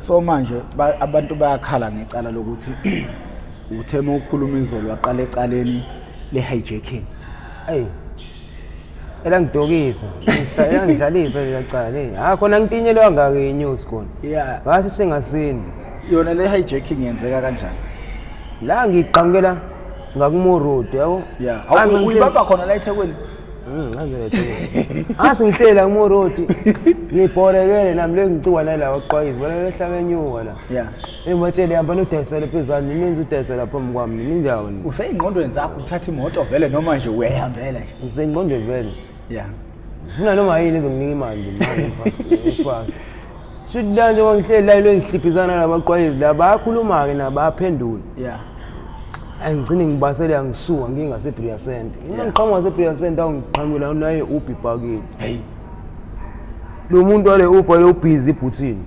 So manje abantu bayakhala ngecala lokuthi uthema ukukhuluma izolo waqala ecaleni le hijacking. Hey. Ela ngidokisa. Ngidlalisa lecala hey. Ha khona ngitinyelwa ngake news khona. Yeah. Ngathi sengasindi. Yona le hijacking yenzeka kanjani? La ngiqhamukela ngakumo road yabo. Yeah. Awuyibamba khona la eThekwini. Asingihlela kumo road. Ngibhorekele nami le ngicwa nala waqwayizwa lehlaba enyuka la. Yeah. Ematshele yamba nodayisela phezulu ninzi udayisela phambi kwami nindawo ni. Useyingqondweni zakho uthatha imoto vele noma nje uyahambela nje. Useyingqondweni vele. Yeah. Ufuna noma yini ezonginika imali nje manje fast. Sidlanje wangihlela lo ngihliphizana labaqwayizi la bayakhuluma ke nabaphendula. Yeah. Angigcine ngibasela ngisuka ngingase Bria Center. Ngiqhamuka ngase Bria Center ngiqhamukela naye Uber package. Hey. Lo muntu wale Uber lo busy ibhuthini.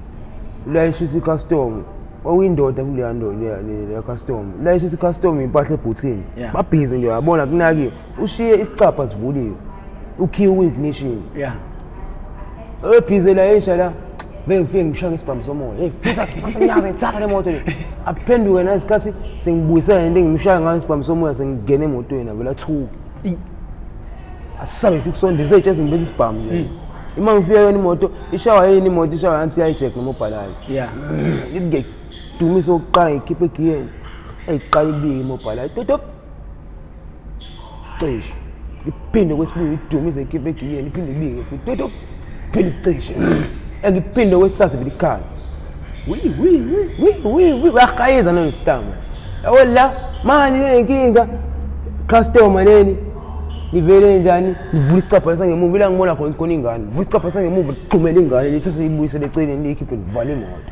La ishisa custom. Owindoda kuleya ndo le custom. La ishisa custom impahla ebhuthini. Babhizi nje yabona kunaki ushiye isicapha sivuliwe. Ukhiwe ignition. Yeah. Ebhizi la isha la bengifike ngishanga isibhamu somoya. Hey, phisa masanyaza ithatha le moto le. Aphenduke nasikhathi sengibuyisana into engimshaya ngayo isibhamu somoya sengigene emotweni avela thu. Asabe ukusondeza itshe ngibethe isibhamu le. Ima ngifika yona imoto ishawa yini imoto ishawa anti hijack nomobalize. Yeah. Ngike dumisa oqala ngikhiphe giyeni. Eyiqala ibike imobalize. Totop. Cishe. Ngiphinde kwesibili idumisa ikhiphe giyeni iphinde ibike futhi totop. Phinde cishe. Engiphinde kwesithathu vele ikhaya. Wi bakhayeza noStama. Yabo la manje inkinga customer leni nivele njani nivula isicapha sangemuva la ngibona khona ingane vula isicapha sangemuva liqhumela ingane lethi siyibuyisele eceleni likhiphe livale imoto.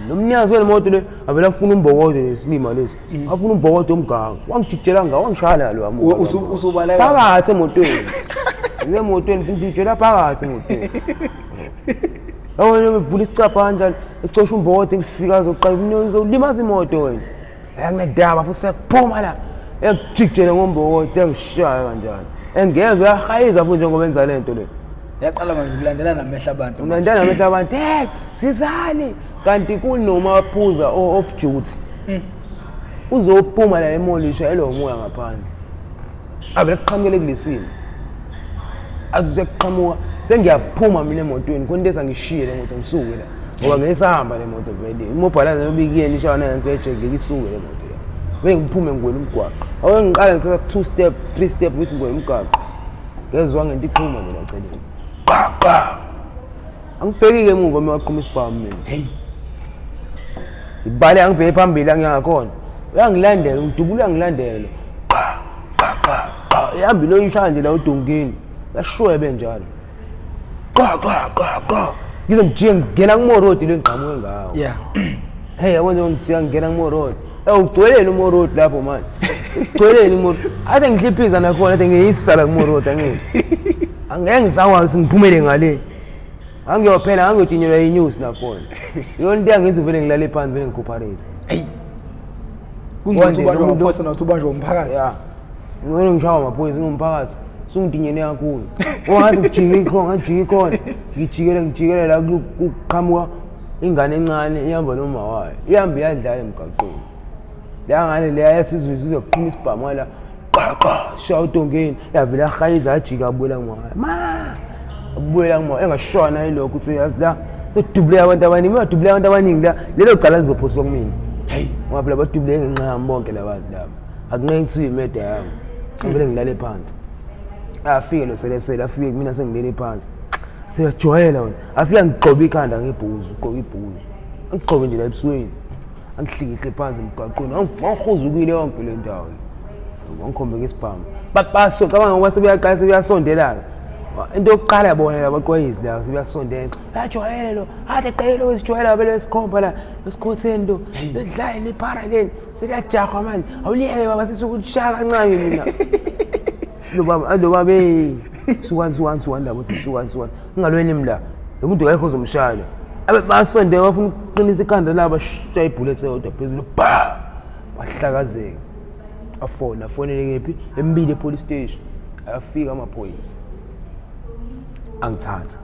Lo mnyazi wemoto le avela afuna umbokodo lesilima lesi afuna umbokodo omganga wangijikela ngawo wangishaya lo amu usubaleka phakathi emotweni le motweni futhi ngijela phakathi emotweni. Awona vula isicapha kanjani ecosha umbokodo ngisika zoqala umnyonzo ulimaza imoto wena. Ayanginedaba futhi sekuphuma la engijikela ngombokodo engishaya kanjani engezwe yahayiza futhi njengoba enza lento le. Yaqala manje ulandela namehla abantu. Ulandela namehla abantu hey sizali kanti kunoma waphuza off duty. Uzophuma la emolisha elo moya ngaphandle. Avele kuqhamukele kulesini. Azuzeqhamuka sengiyaphuma mina emotweni konke esangishiye le moto ngisuke la. Ngoba ngesahamba le moto vele. Imobalize yobikiyeni ishawana yenze ejeke isuke le moto la. Bese ngiphume ngwela umgwaqo. Awuke ngiqala ngithatha 2 step 3 step ukuthi ngwela umgwaqo. Ngezwe ngento iqhuma mina eceleni. Angibhekike emuva mewaqhuma isibhamu mina. Hey. Ibale angibheke phambili angiyakhona. Uyangilandela udubula ngilandela. Ihambi lo ishaya nje la uDongeni. Yashwebe njalo. Ngize ngijike ngena kumo road le ngqhamuke ngawo. Yeah. Hey yabona ngijike ngena kumo road. Ugcweleni umo road lapho manje. Ugcweleni umo. Ade ngihliphiza nakhona ade ngiyisala kumo road angeke. Angeke ngizakwazi ngiphumele ngale. Angiyophela angiyotinyelwa inews nakhona. Yona into yangenza vele ngilale phansi vele ngicooperate. Hey. Kunjani ubanjwa ngaphosa nokuthi ubanjwa umphakathi? Yeah. Ngone ngishawa amaphoyisa ngomphakathi. Sungitinyene kakhulu. Ongathi ngijike khona, ngijike khona. Ngijikele la kuqhamuka ingane encane ihamba noma wayo. Ihamba iyadlala emgaqweni. La ngane le yathi izoqhuma isibhamu la. Shout ongeni. Yavela khayiza ajika abulela ngwayo. Ma! Abulela ngwayo engashona yilokho uthi yazi la udubule abantu abaningi, udubule abantu abaningi la lelo cala lizophoswa kumina. Hey, ngoba phela badubule ngenxa yami bonke labantu laba. Akunenge kuthiwa imeda yami. Ngibele ngilale phansi. Afike lo selesela afike mina sengilele phansi. Siyajwayela wena. Afika ngigqoba ikhanda ngebhuzu, ugqoba ibhuzu. Angigqobe nje la ebusweni. Angihlikihle phansi emgaqweni. Angihuzukile wonke le ndawo. Ngikhombeka isibhamu. Babaso cabanga ngoba sebeyaqala sebeyasondela. Into yokuqala yabona labaqwayizi la sebeyasondela. Bayajwayela lo. Ade qelo wesijwayela vele esikhomba la. Esikhotheni lo. Ledlala liphara leni. Seliyajaha manje. Awuliyeke baba sisukushaya kancane mina. Lo baba suka labo sisuka ngalweni mla lo muntu akekho uzomshaya abe basonde bafuna ukuqinisa ikhanda laba shaya ibullet eyodwa phezulu ba wahlakazeka afonele kephi embili police station afika amaphoyisa angithatha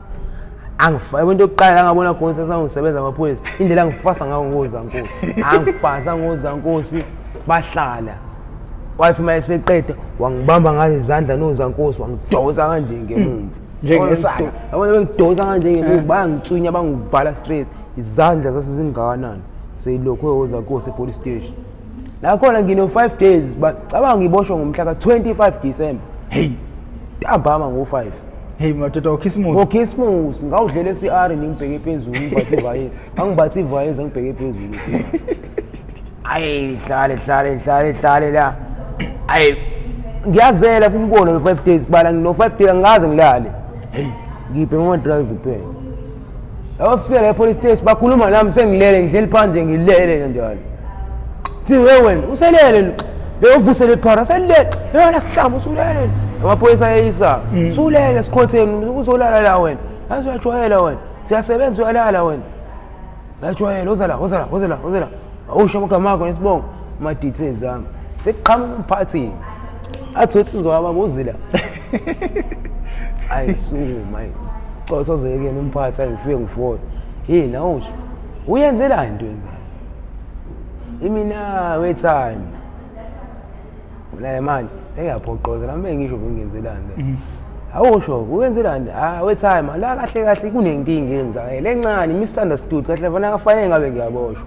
angifa into yokuqala ngabona khona sasangisebenza amaphoyisa indlela ngifasa ngawo ngozankosi angifasa ngozankosi bahlala wathi mayeseqeda wangibamba ngazo izandla nozankosi wangidonsa kanje ngemumva njengesaka abanye bengidonsa kanje ngemumva bayangitsunya bangivala straight izandla zasezingakanani seyilokho ozankosi epolice station la khona ngino 5 days cabanga ngiboshwa ngomhla ka25 December hey ntambama ngo5 hey madoda okhisimusi ngokhisimusi ngawudlela eCR ngibheke phezulu ngibathi ivayela angibathi ivayela ngibheke phezulu ayi hlale la ayi ngiyazela futhi ngibona lo 5 days bala ngino 5 days angaze ngilale hey ngibheke ama drugs kuphela awufika la police station bakhuluma nami sengilele ngihleli phandle ngilele kanjalo thi wena uselele leyo vusele phara selele yona sihlamba usulele amaphoyisa ayisa sulele sikhotheni uzolala la wena azojwayela wena siyasebenza uyalala wena uyajwayela uzala awusho amagama akho nesibongo ama details ami sekuqhamuka umphathi athi utsizwa ababuzi la ayisuma xothoze umphathi angifike ngifona hey nawusho uyenzelani into yenza imina we time la manje ngiyaphoqoza nami ngisho ngingenzelani awusho uyenzelani we time la kahle kunenkinga yenza lencane misunderstood kahle vana kafanele ngabe ngiyaboshwa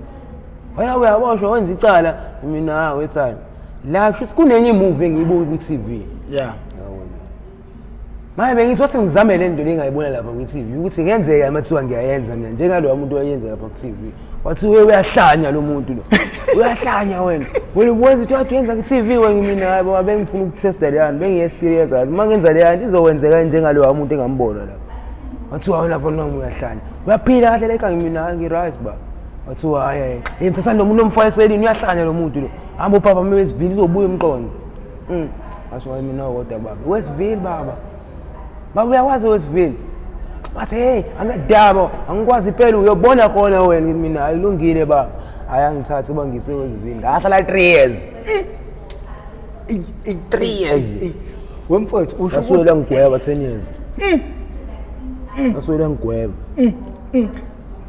wena uyaboshwa wenza icala mina we time la kusho kunenye imovie engiyibuka ku TV yeah manje bengithi wasengizame le nto lengayibona lapha ku TV ukuthi ngenzeka mathiwa ngiyayenza mina njengalo umuntu oyenza lapha ku TV wathi wewe uyahlanya lo muntu lo uyahlanya wena wenza ukuthi wenza ku TV wena mina hayi bengifuna ukutesta leyani bengiexperience yazi mangenza leyani izowenzeka njengalo umuntu engambona lapha wathi wena lapha noma uyahlanya uyaphila kahle leka mina ngirise ba wathi hayi mthasana lo muntu omfayiselini uyahlanya lo muntu lo hamba upapa mewesivile uzobuya umqondo asho mina kodwa baba Westville baba uyawazi Westville bathi hey angadaba angikwazi impela uyobona khona wena mina ayilungile baba ayangithatha bangise Westville ngahlala 3 years 3 years wemfowethu usho aswela ngigweba 10 years aswela ngigweba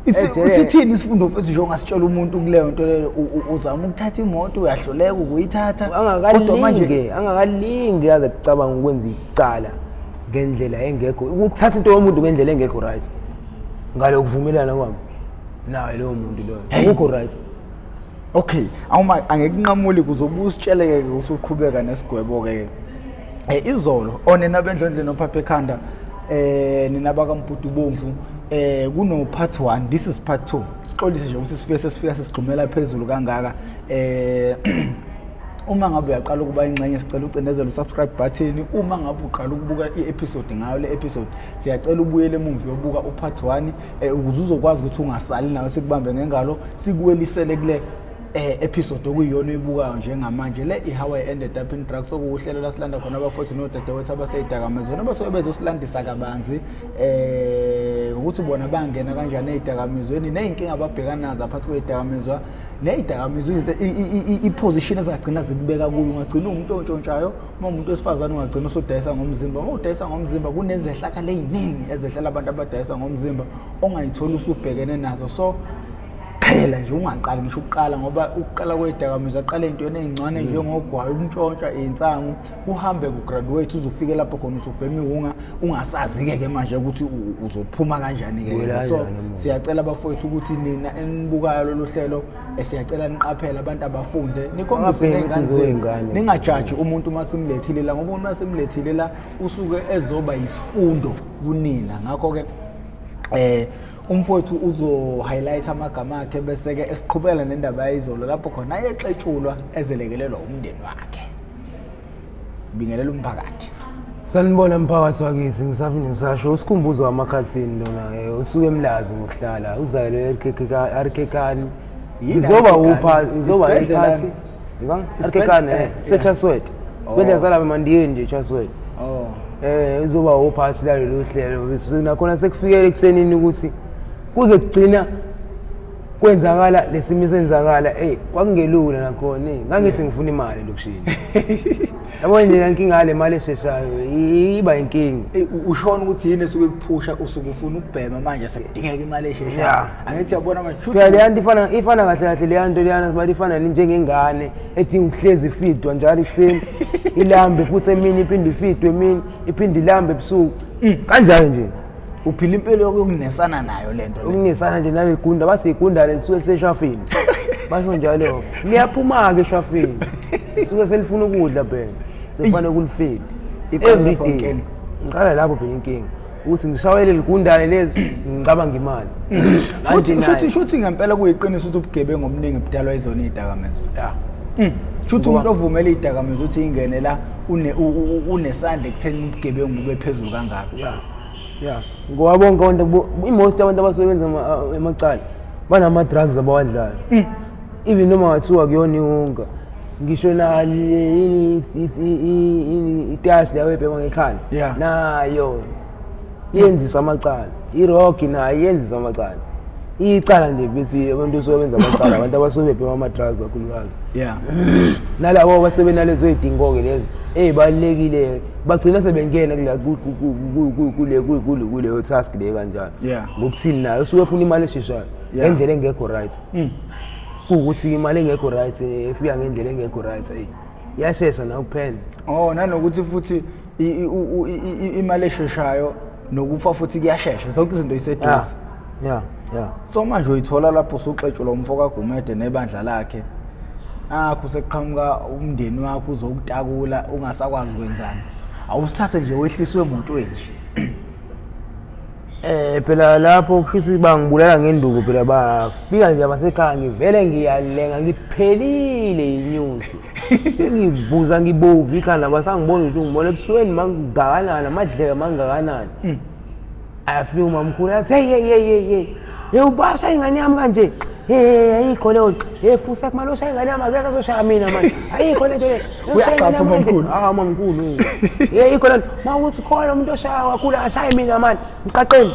Isithini isifundo mfethu nje ongasitshela umuntu kuleyo nto leyo uzama ukuthatha imoto uyahloleka ukuyithatha kodwa manje angakalingi yaze kucabanga ukwenza icala ngendlela engekho ukuthatha into yomuntu ngendlela engekho right ngale ukuvumelana kwami naye lo muntu lo ukho right okay awuma angekunqamuli kuzobuza usitsheleke usuqhubeka nesigwebo ke izolo onena bendlondle nophaphe ekhanda nina bakaMputu Bomvu kuno part 1 this is part 2 sixolise nje ukuthi sifika sesigxumela phezulu kangaka uma ngabe uyaqala ukuba ingxenye sicela ucindezela usubscribe button uma ngabe uqala ukubuka i-episode ngayo le episode siyacela ubuyele emuva yobuka upart 1 ukuze uzokwazi ukuthi ungasali nawe sikubambe ngengalo sikuwelisele kule episode okuyiyona ebukayo njengamanje le how I ended up in drugs okuhlelo lasilanda khona abafowethu nodadewethu abaseyidakamizweni abasobezosilandisa kabanzi ukuthi bona bangena kanjani ezidakamizweni nezinkinga ababhekana nazo aphathi kwezidakamizwa nezidakamizwa iposition ezagcina zikubeka kuyo ungagcina umuntu ontshontshayo uma umuntu wesifazane ungagcina usudayisa ngomzimba uma udayisa ngomzimba kunezehlakalo eziningi ezehlela abantu abadayisa ngomzimba ongayithola usubhekene nazo so phela nje ungaqali ngisho ukuqala ngoba ukuqala kwezidakamizwa aqale into ezincane njengogwayi ukuntshontsha insangu uhambe kugraduate uzofika lapho khona usubhema ihunga ungasazi ke manje ukuthi uzophuma kanjani ke so siyacela abafowethu ukuthi nina enibukayo lolu hlelo siyacela niqaphele abantu abafunde nikhombise nezingane zenu ningajaji umuntu masimlethile la ngoba umuntu masimlethile la usuke ezoba isifundo kunina ngakho ke umfowethu uzo-highlight amagama akhe bese-ke esiqhubela nendaba yayizolo lapho khona ayexetshulwa ezelekelelwa umndeni wakhe. Bingelela umphakathi. Sanibona mphakathi wakithi ngisafuna ngisasho usikhumbuzo wamakhathini lona usuke emlazi ngokuhlala uzayelo arkekani izoba upha izoba ephathi arkekani sechaswet kwenda sala mandiyeni nje chaswet izoba uphathi la lolu hlelo bese nakhona sekufikele ekuthenini ukuthi kuze kugcina kwenzakala lesimo senzakala kwakungelula nakhona ngangithi ngifuna imali lokushini yabona nje inkinga ngale mali esheshayo iba inkinga ushona ukuthi yini esuke kuphusha usuke ufuna ukubhema manje sekudingeka imali esheshayo angithi yabona manje phela le yanto ifana kahle kahle le yanto leyana sibathi ifana njengengane edinga ukuhlezi ifidwa njalo ekuseni ilambe futhi emini iphinde ifidwe emini iphinde ilambe ebusuku kanjalo nje uphila impilo yokunesana nayo lento le ukunesana nje naligunda bathi igundane lisuke seshafini basho njalo liyaphuma ke eshafini suke selifuna ukudla phela sefana kulifeed every day ngiqala lapho phela inkinga ukuthi ngishawele ligundane lezi ngicabanga imali futhi ngempela kuyiqiniso ukuthi ubugebengu omningi budalwa izona izidakamizwa futhi umuntu ovumela izidakamizwa ukuthi ingene la unesandla ekutheni ubugebengu bube phezulu kangaka ngoba bonke abantu most abantu abasebenza emacala banama drugs abawadlayo even noma wathiwa kuyona ihunga ngisho nali itashi leyo ebhekwa ngekhanda nayo yenzisa amacala irock nayo yenzisa amacala icala nje bese abantu osebenza amacala abantu abasebebhekwa ama drugs kakhulukazi nalabo abasebenalezo izidingo ke lezo balekile bagcina sebengena kule task le kanjalo ngokuthini nayo usuke ufuna imali esheshayo ngendlela engekho right ukuthi imali engekho right efika ngendlela engekho right yashesha na kuphela nanokuthi futhi imali esheshayo nokufa futhi kuyashesha zonke izinto iseduze so manje uyithola lapho usuxetshwa lo mfoka Gumede nebandla lakhe kuseqhamuka umndeni wakho uzokutakula ungasakwazi ukwenzana awusithathe nje wehliswe emotweni phela lapho kushisa bangibulala ngenduku phela bafika nje abasekhaya ngivele ngiyalenga ngiphelile inyusi sengibuza ngibovu ikhanda basangibona ukuthi ngibona ebusweni mangakanani amadleka mangakanani afika umamkhulu athi hey ubasha ingane yami kanje ayikho leyo fusa kumalosha ingane yami akekho azoshaya mina manje ayikho lento uyaqapha mamkhulu mamkhulu ayikho lento mawuthi khona umuntu oshaya kakhulu ashaye mina manje ngiqaqeni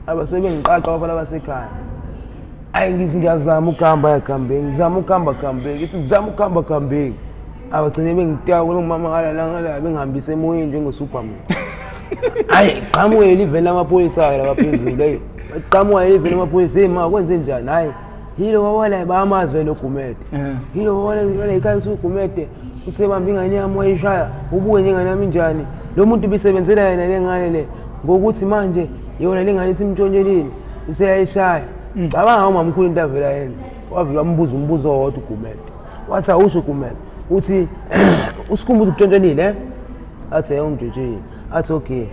abasebenzi ngiqaqa abafana abasekhaya ngiyazama ukuhamba yakambeni ngizama ukuhamba kambeni ngithi ngizama ukuhamba kambeni abagcine bengitaka ngomama ngala bengihambisa emoyeni njengoSuperman qamuke eliveni lamaphoyisa labaphezulu leyo qamuke eliveni lamaphoyisa ma kwenze njani hayi yilo wawala bayamazi vele uGumede yilo wawala ekhaya ukuthi uGumede usebamba ingane yami wayishaya ubuke njengane yami njani lo muntu bisebenzela yena lengane le ngokuthi manje yona lengane isimntshontshelile useyayishaya cabanga umamkhulu into avela yenza wavela umbuzo owodwa uGumede wathi awusho uGumede uthi usikhumbuza ukuntshontshelile athi ungitshitshile athi okay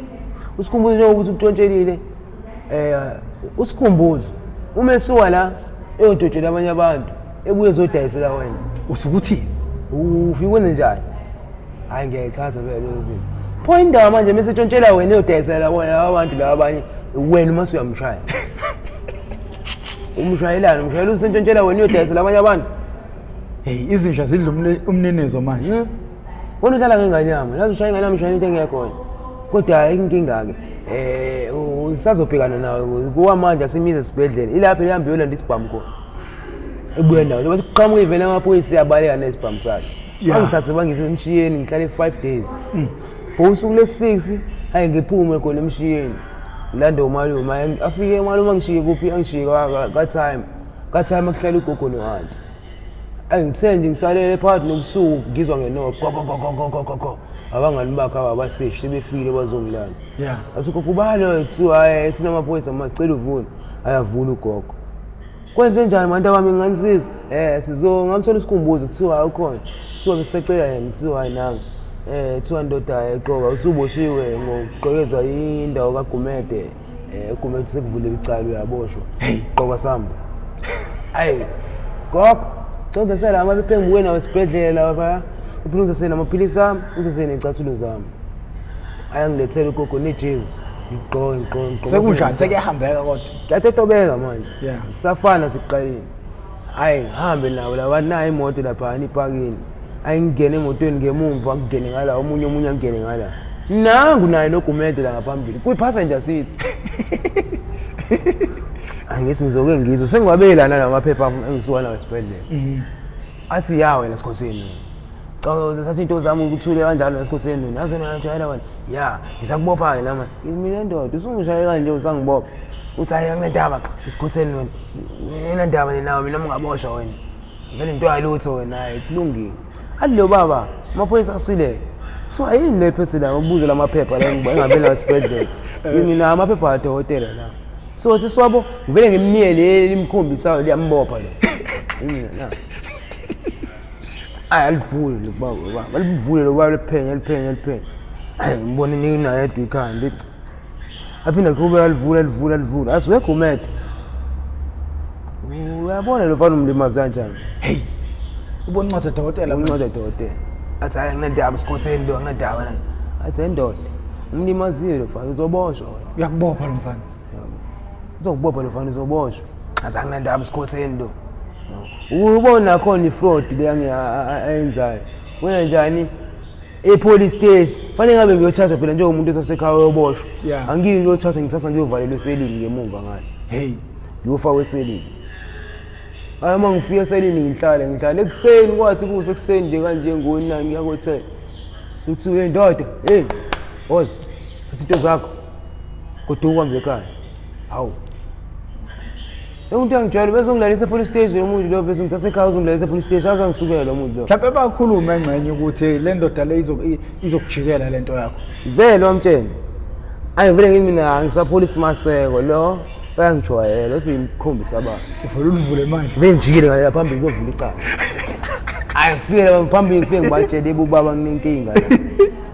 usikhumbuza nje ukuthi ukuntshontshelile usikhumbuzo uma esuka la eyodotshela abanye abantu ebuye ezodayisela wena usukuthi ufike wenze njani hayi ngiyayithatha vele lezi pho indawo manje mase ntshontshelwa wena eyodayisela wona abantu laba abanye wena uma uyamshaya umshayelana umshayela usentshontshelwa wena eyodayisela abanye abantu izinja zidla umnenezo manje wena uhlala ngenganyama lazo ushaya ingane umshayela into engekho kodwa inkinga ke usazobhekana nawe kuwa manje asimize esibhedlela ilapha lihambe yolanda isibhamu khona ebuya nawe bese kuqhamuka ivele amaphoyisa yabaleka nesibhamu sakhe angithathe bangise emshiyeni ngihlale 5 days for usuku lesi-6 hayi ngiphume khona emshiyeni lando umalume afike umalume angishiye kuphi angishiye ka-time akuhlala ugogo no-aunty angithe nje ngisalele phakathi nobusuku ngizwa ngenoko go abangani bakhe abaseshi sebefikile bazongilanda athi kokubalo kuthiwa thina amaphoyisa masicela uvune ayavula ugogo kwenze njani manje abami nganisiza sizongamthola isikhumbuzo kuthiwa ukhona kuthiwa besecela yena kuthiwa hayi nanga kuthiwa ndoda eqoka usuboshiwe ngokuqokezwa indawo kaGumede uGumede sekuvulela icala uyaboshwa qoka samba hayi gogo sonke sela amaphephe ngibuye esibhedlela lapha uphilisa amaphilisi ami uze necathulo zami ayangilethela ugogo nejezi ngiqo sekunjani sekuyahambeka kodwa ngiyatetobeka manje kusafana siqaleni hayi ngihambe nawo labantu nayo imoto lapha ipakini ayingene emotweni ngemumva ngene ngala omunye angene ngala nangu naye noGumede la ngaphambili kuyi passenger seat angithi ngizoke ngizwe sengwabelana namaphepha engisuka nawo esibhedlela athi ya wena Sikhosini cha sathi into zami ukuthule kanjalo eSikhosini nazona njalo wena ya ngizakubopha ke lama mina ndoda usungishaye kanje usangibopha uthi hayi nginendaba eSikhosini wena nginendaba nawe mina ungaboshwa wena vele into ayilutho wena hayi kulungile athi lo baba amaphoyisa asile so yini lephethe la ubuze lamaphepha la ngingabela esibhedlela mina amaphepha adokotela la so thi swabo ngivele ngimniyele limkhombisayo liyambopha lo yini na alivule lo baba balivule lo baba liphenya hayi ngibone ninayo edwa ikhanda aphinda kuba alivula athi wegumede uyabona lo mfana umlimaza kanjani hey ubona incwadi dokotela athi hayi nginendaba Sikhosini lo nginendaba la athi endoda umlimazile lo mfana uzoboshwa wena uyakubopha lo mfana uzokubopha lo mfana uzoboshwa athi anginendaba Sikhosini lo ubona khona ifraud le ayenzayo wena njani epolice station fanele ngabe ngiyothatha phela njengomuntu osesekhaya oyoboshwa angiki ngiyothatha ngithatha ngiyovalelwa eselini ngemuva ngani hey ngiyofakwa eselini hayi mangifika eselini ngihlala ekuseni kwathi kusekuseni nje kanje ngo9 ngiyako10 uthi ndoda hey oza sasito zakho kodwa uhambe ekhaya hawu umuntu angijwayele bese ngilalisa police station umuntu lo bese ngithasekhaya uzongilalisa police station azangisukela lo muntu lo mhlawumbe bakhuluma engcenye ukuthi le ndoda le izokujikela lento yakho vele wamtshela ayivele mina angisapolice maseko lo bayangijwayela simkhombisa abantu uvela ulivule manje benjikile ngala phambili kuvula icala ayifike phambili ngifike ngibatshele ubaba nginenkinga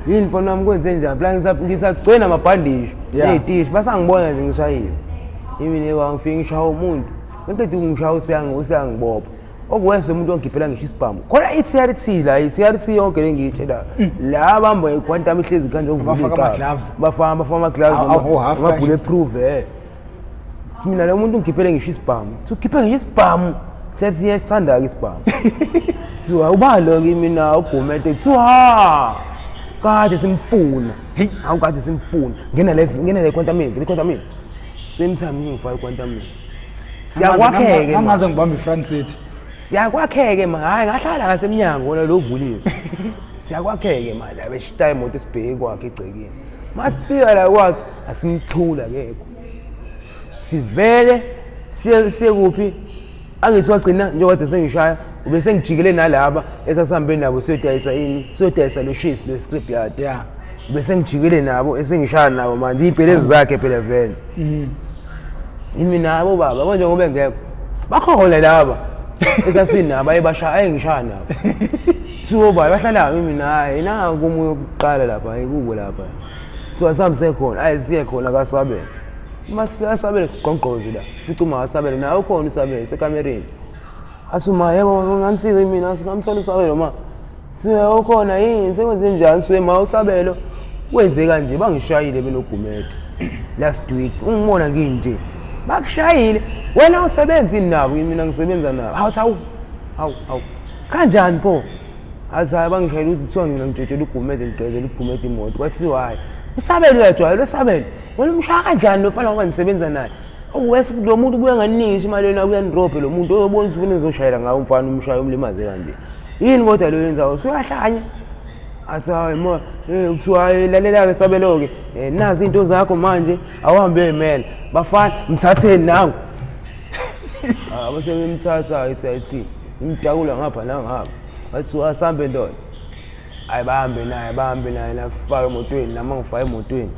yini mfana wami kwenze njani plan ngisagcwena amabhandisho nezitishi basangibona nje ngishayile yimi ngifike ngishaya umuntu ngempela ngishaya usiyangibopha okuwese umuntu ongiphela ngisho isibhamu khona i-TRT yonke lengiyitshela la bamba iquantum ihlezi kanje ukuvula icala bafaka ama-gloves ama-bulletproof mina lo muntu ngiphele ngisho isibhamu ukhiphe ngisho isibhamu sethi yesanda ke isibhamu so awubalo mina ugumete kuthiwa kade simfuna hey awukade simfuna ngena le quantum semthami ngifaka iquantum siyakwakheke angaze ngibambe ifront seat siyakwakheke hayi ngahlala ngasemnyango wona lo uvuliwe siyakwakheke manje abeshita imoto esibheke kwakhe egcekeni masifika la kwakhe asimthula kekho sivele siye kuphi angithi wagcina njengoba sengishaya ube sengijikele nalaba esasambe nabo siyodayisa lo shisi lo script yard ube sengijikele nabo esengishaya nabo manje impelezi zakhe phela vele yimi nabo baba manje ngobe ngekho bakhona laba esasinabo ayengishaya nabo so baba bahlala mimi naye na komunye ukuqala lapha ayikubo lapha so asamsekhona ayisiye khona kaSabela masifika Sabela gqongqoze la fica uma Sabela nawe ukhona uSabela sekamereni asuma yebo nganisize mina singamthola uSabela ma siya ukhona yini sekwenze njani siwe ma uSabela wenze kanje bangishayile benogumede last week ungibona nginje bakushayile wena usebenzini nabo mina ngisebenza nabo hawu kanjani pho azaye bangishayile ukuthi kuthiwa mina ngitshela ugumede ngigezela ugumede imoto kwathiwa hayi uSabela uyajwayela uSabela wena umshaya kanjani lofana ngoba nisebenza naye okuwese lo muntu ubuya nganingi imali yena uyandrophe lo muntu oyobona ukuthi uzoshayela ngawo umfana umshaya umlimaze kanje yini kodwa lo yenzayo usuyahlanya asaye mo kuthiwa lalela ke Sabelo ke nazi into zakho manje awuhambe emela bafana mthatheni nawe abasebemthatha ithi imjakula ngapha nangapha bathi asambe ndoda ayibahambe naye nafaka emotweni nama ngifaka emotweni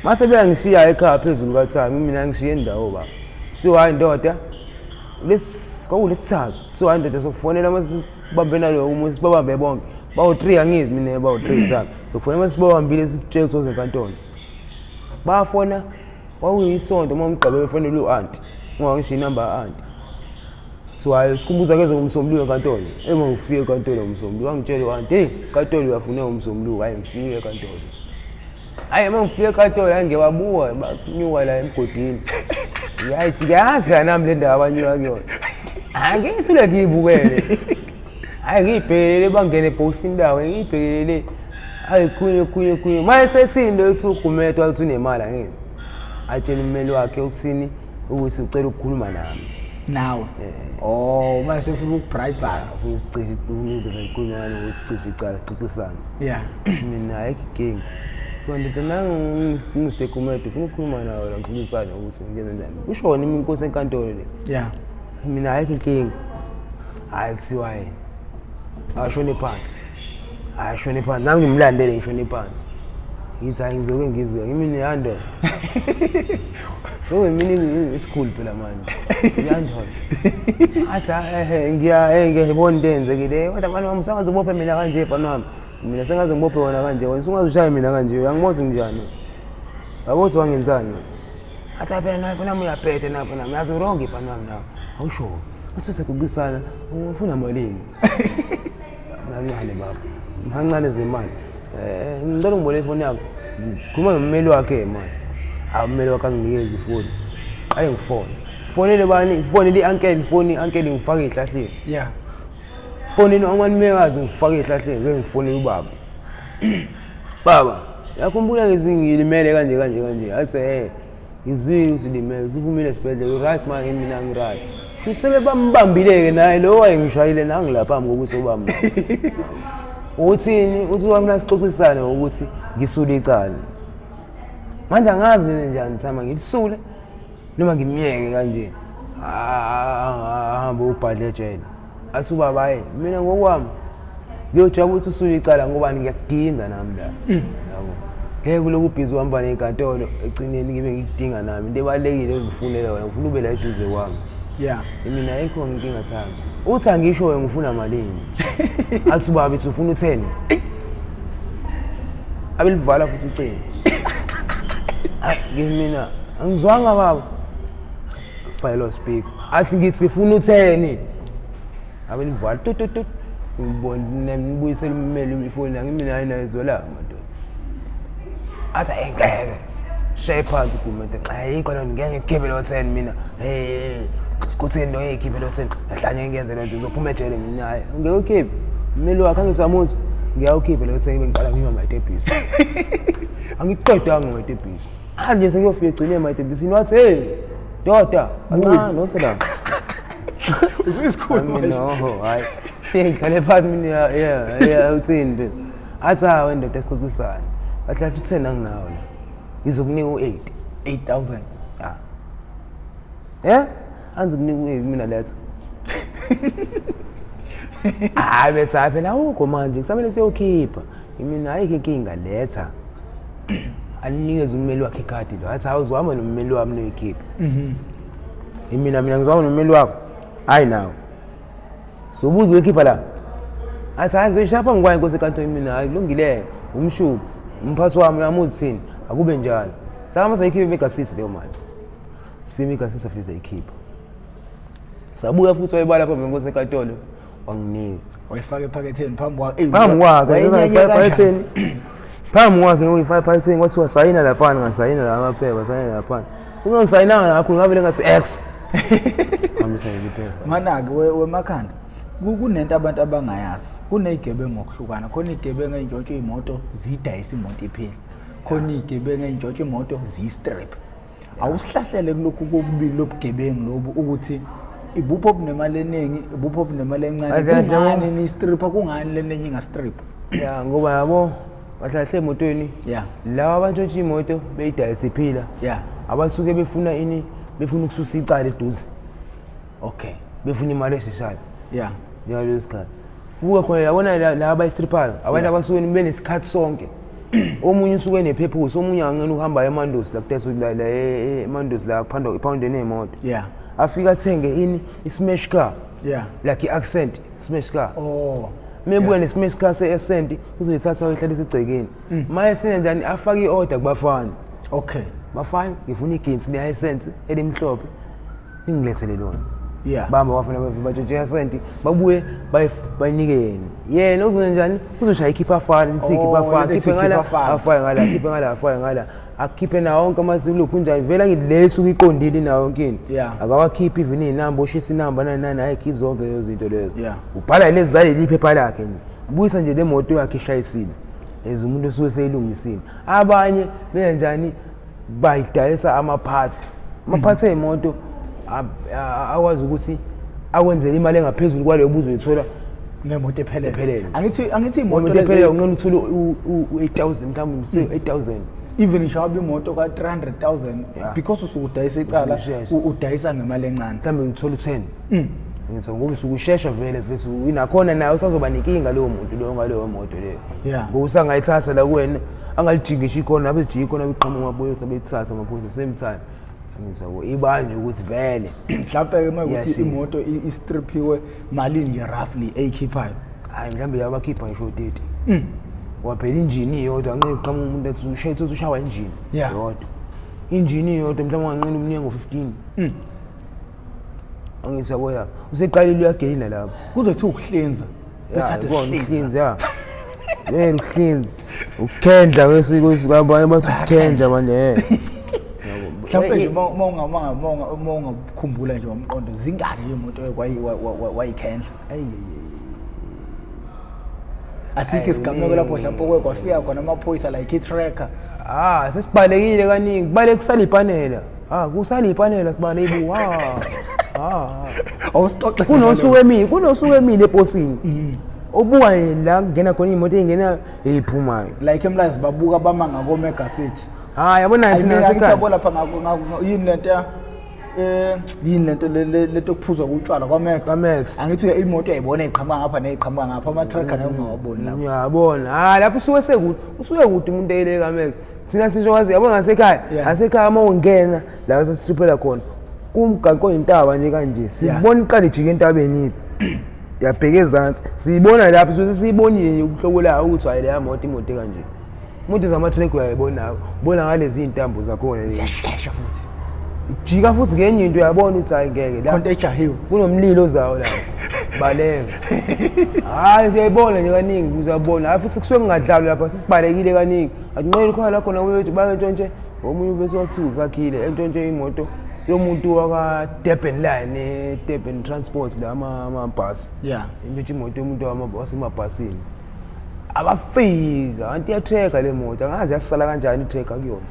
mase beyangishiya ekhaya phezulu kaThami mina ngishiye indawo baba so hayi ndoda lesithathu so hayi ndoda sokufonela masibambe nalo umuntu sibabambe bonke bawu3 angizi mina bawu3 zami sokufonela masibawambile sikutshela ukuthi enkantolo bafona wawuyisonto momgqabe befonela uanti ungangishiya inamba aunti so hayi sikumbuza ke umsombuluko enkantolo ngifike enkantolo umsombuluko wangitshela uanti hey enkantolo uyafuna umsombuluko hayi ngifike enkantolo hayi mangifike enkantolo angewabuka banyuka la emgodini yazi phela nami le ndaba abanyuka kuyona angithule ngiyibukele hayi ngiyibhekele bangene ebhokisini lawo ngiyibhekelele hayi kunye manje sekuthini lo ethi ugumede wathi unemali angeni atshela ummeli wakhe ukuthini ukuthi ucela ukukhuluma nami nawe oh mase ufuna ukubribe ucishe ukukhuluma nami ucishe icala xixisana yeah mina ayikho so ngistekumedo ufuna ukukhuluma nawe la ngixoxisana ukuthi ngenze njani usho wona inkosi enkantolo le yeah mina ayikho inkinga hayi kuthiwa yini ashone phansi nami ngimlandele ngishone phansi ngithi hayi ngizoke ngizwe ngimini yando so mina isikhulu phela manje yando athi ngiyabona into enzekile kodwa manje umsakazo ubophe mina kanje bafana wami mina sengaze ngibophe wona kanje wena ungazushaye mina kanje uyangibona njani yabothi wangenzani athi phela nami uyaphethe napha nami yazi urongi bafana wami nawe awusho uthi sekugcisana ufuna malini mancane baba mancane zemali ngicela ngibone ifoni yakho khuluma nommeli wakhe manje awumeli wakhe anginikeze ifoni ayi ngifone fonele bani fonele i-uncle ifoni i-uncle ngifake ehlahleni yeah fonini omanimekazi ngifake ehlahleni ke ngifonele ubaba baba yakhumbula ngizilimele kanje athi ngizwile uzilimele uzivumile esibhedlela right man mina ngiright shuthi sebambambileke naye lo wayengishayile nangilapha ngokuthi ubamba uthini uthi wami nasixoxisane ukuthi ngisule icala manje angazi nini njani thama ngilisule noma ngimyeke kanje hamba ubhadle ejele athi ubaba hayi mina ngokwami ngiyojaba ukuthi usule icala ngoba ngiyakudinga nami la yabo ngeke kuloku busy uhamba nenkantolo ecineni ngibe ngikudinga nami into ebalekile engifunele wena ngifuna ube la eduze kwami yeah mina ayikho inkinga thami uthi angisho wena ngifuna malini athi baba ethi ufuna u10 abelivala futhi ucingo hayi mina angizwanga baba file speak athi ngithi ufuna u10 abelivala tut ngibona nibuyisela ummeli ifoni yangi mina ayinayizwa la madoda athi engeke shephansi kumente ayikho lona ngeke ngikhiphe lo 10 mina kuthi into eyikhiphe lo 10 lahlanye ngiyenze lento ngizophuma ejele mina hayi ngeke ukhiphe ummeli wakhe angizamuzwa ngiyawukhipha lo 10 bengiqala ngima mayitebhisi angiqedanga mayitebhisi manje sengiyofika egcine mayitebhisini wathi hey doda kancane nosela isikhulu mina hayi ngihlale phansi mina yeah uthini phela athi hawe ndoda esixoxisana ahlahle u10 anginawo la ngizokunika u8 8000 angizokunika u8 mina letha hayi betha phela ukho manje kusamele siyokhipha mina ayikho inkinga letha aninikeze ummeli wakhe ikhadi lo athi awuzwama nommeli wami noyikhipha mina ngizwama nommeli wakho hayi nawo sobuza uyikhipha la athi hayi ngizoyishapha ngikwaye inkosi enkantolo mina hayi kulungile umshubu umphathi wami uyamuthi thini akube njalo saka mase ikhiphe begasisi leyo mali sifime igasisi afisa ikhipha sabuya futhi wayibala phambi kwenkosi enkantolo wanginika wayifaka ephaketheni phambi kwakhe phambi kwakhe uyifaka ephaketheni wathi wasayina lapha ngasayina la amaphepha sayina lapha ungasayinanga nakho ngabele ngathi x amisa iphepha mana-ke wemakhanda kunento abantu abangayazi kuneyigebengu ngokuhlukana khona iyigebengu ey'ntshontshe iy'moto zidayisa imoto ipheli khona iyigebengu ey'ntshontshe imoto ziyi-strip awusihlahlele kulokhu kokubili lobugebengu lobu ukuthi ibupho obunemali eningi ibupho obunemali encane kungani ni-stripha kungani lenenye inga-stripha ya ngoba yabo bahlahle emotweni ya lawa abantshontshe imoto beyidayisa iphila ya abasuke befuna ini befuna ukususa icala eduze okay befuna imali esishaya ya njalo sikhathi kuba khona yabona la abayistriphayo abantu abasuke benesikhathi sonke omunye usuke nephephusi omunye angena uhamba emandosi la kuteso la emandosi la kuphanda ipound nemoto ya afika athenge ini ismash car ya like i-accent smash car oh mebuya nesmash car se-accent uzoyithatha uyihlalisa egcekeni maye senjani afake i-order kubafana okay bafana ngifuna iginsi ne-accent elimhlophe ningilethele lona yeah bamba wafuna batshetshe accent babuye bayinike yena uzoyenza njani uzoshaya ikhipha afana lithi ikhipha afana khiphe ngala afaya ngala khiphe ngala afaya ngala akhiphe nawo wonke amazulu kunjani vela ngileso uyiqondile nawo yonke into akawakhiphi even inamba oshisa inamba nani hayi keep zonke lezo zinto lezo ubhala lezi zale liphepha lakhe ubuyisa nje le moto yakhe eshayisile eza umuntu osuke seyilungisile abanye benjani bayidayisa ama parts maphathe imoto akwazi ukuthi akwenzele imali engaphezulu kwaleyo buzoyithola nemoto ephelele. Angithi imoto imoto ephelele ungena uthola u8000 mhlawumbe 8000 even ishaba imoto ka 300,000 because usukudayisa icala udayisa ngemali encane mhlawumbe ngithola u10 ngithi ngoba usukushesha vele bese inakhona naye usazoba nenkinga leyo muntu leyo ngaleyo moto leyo ngoba usangayithatha la kuwena angalijingisha ikhona abejika ikhona beqhamuka maboyo sebethatha amaphoyisa same time ngithi ibanje ukuthi vele mhlawumbe ke makuthi imoto istripiwe malini nje roughly eyikhiphayo hayi mhlawumbe yabakhipha ngisho 30 waphela injini yodwa anqe uqhamuka umuntu ethi ushayithe ushawa injini yodwa injini yodwa mhlawumbe anqine umnyango 15 angithi yaboya useqalile uyagaina lapho kuzothi ukuhlinza bethathe ukuhlinza ukuhlinza ukukhendla kwesiko sikabanye bathi ukukhendla manje mhlawumbe nje ungakukhumbula nje wamqondo zingaki imoto wayikhendla asikho isigameko lapho mhlawumbe kwafika khona amaphoyisa like i-tracker sesibalekile kaningi kubale kusala ipanela kusala ipanela sibale ibu awusixoxe kunosuku emile eposini obuka la kungena khona imoto engena eyiphumayo like emlazi babuka bamanga ko Mega City yabona thina sekhaya lapha yini lento yini lento kuphuzwa utshwala kwaMax angithi imoto yayibona iqhamuka ngapha neyiqhamuka ngapha ama-tracker ungawaboni lapho uyabona lapho usuke kude umuntu eyileka Max thina sishokwazi yabona ngasekhaya uma ungena la sesitriphela khona kumgaqo intaba nje kanje sibona iqala ijike entabeni yabheka ezantsi siyibona lapho sesiyibonile nje ubuhlobo la ukuthi hayi le imoto kanje umuntu zama-track uyayibona ubona ngalezi intambo zakhona ziyashesha futhi jika futhi ngenye into uyabona ukuthi hayi ngeke la khonto ejahiwe kunomlilo zawo la baleka siyayibona nje kaningi uzabona hayi futhi kusuke kungadlali lapha sisibalekile kaningi atinqeni khona la khona wethu bayentshontshe omunye uvese wathu zakhile entshontshe imoto yomuntu waka-Durban line Durban Transport la amabhasi entshontshe imoto yomuntu wasemabhasini abafika anti yatracker le moto angazi yasala kanjani itracker kuyona